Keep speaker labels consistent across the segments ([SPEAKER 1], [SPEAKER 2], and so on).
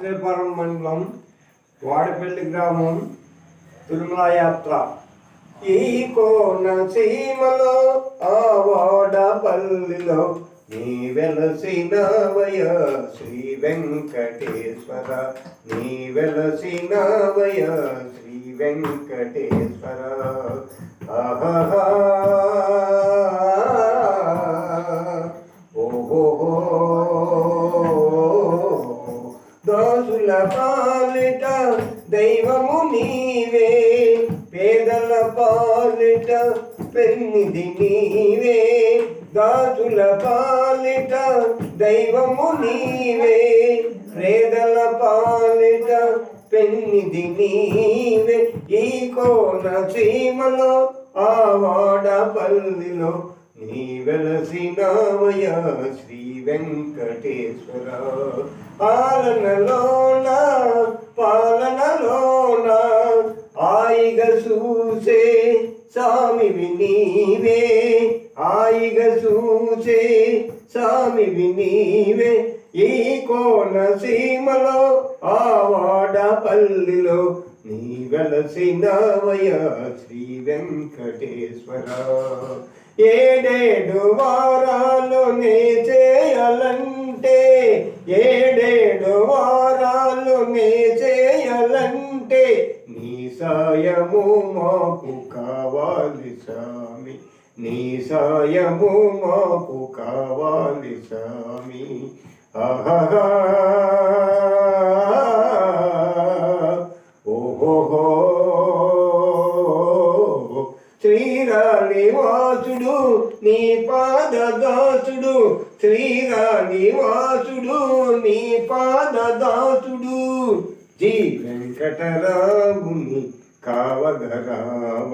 [SPEAKER 1] శ్రీపురం మండలం వాడపల్లి గ్రామం తిరుమల యాత్ర. ఈ కోనసీమలో ఆ వాడపల్లిలో నీ వెలసినవయ శ్రీ వెంకటేశ్వర, నీ వెలసినవయ శ్రీ వెంకటేశ్వర. ఆహా ఓహో దాసుల పాలిట దైవము నీవే, పేదల పాలిట పెన్నిధి నీవే. దాసుల పాలిట దైవము నీవే, పేదల పాలిట పెన్నిధి నీవే. ఈ కోనసీమలో ఆ వాడపల్లిలో నీ వెలసినవయ శ్రీ వెంకటేశ్వర. పాలనలోన ఆయిగా చూసే స్వామివి నీవే, ఆయిగా చూసే స్వామివి నీవే. ఈ కోనసీమలో ఆ వాడపల్లిలో నీ వెలసినవయ శ్రీ వెంకటేశ్వర. ఏడేడు వారాలు నే చేయాలంటే, ఏడేడు వారాలు నే చేయాలంటే నీ సాయము మాకు కావాలి స్వామి, నీ సాయము మాకు కావాలి స్వామి. ఆహా ఓహో శ్రీరానివాసుడు నీ పాదదాసుడు, శ్రీరానివాసుడు నీ పాదదాసుడు. జీ వెంకటరాముని కావగరావ.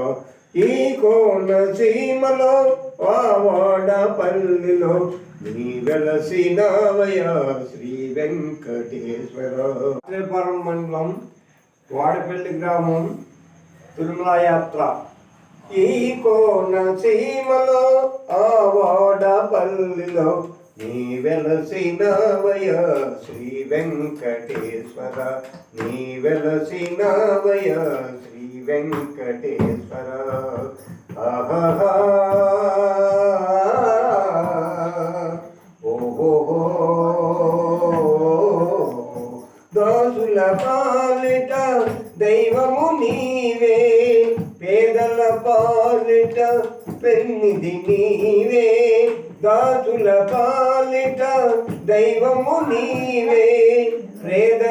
[SPEAKER 1] ఈ కోనసీమలో ఆ వాడపల్లిలో నీ వెలసినవయ శ్రీ వెంకటేశ్వర. శ్రీపురం మండలం వాడపల్లి గ్రామం తిరుమల యాత్ర. ఈ కోనసీమలో ఆ వాడపల్లిలో నీ వెలసినవయ శ్రీ వెంకటేశ్వర, నీ వెలసినవయ శ్రీ వెంకటేశ్వర. ఆహా ఓహో దాసుల పాలిట దైవము నీవే, పేదల పాలిట పెన్నిధి నీవే. దాసుల పాలిట దైవము నీవే, పేద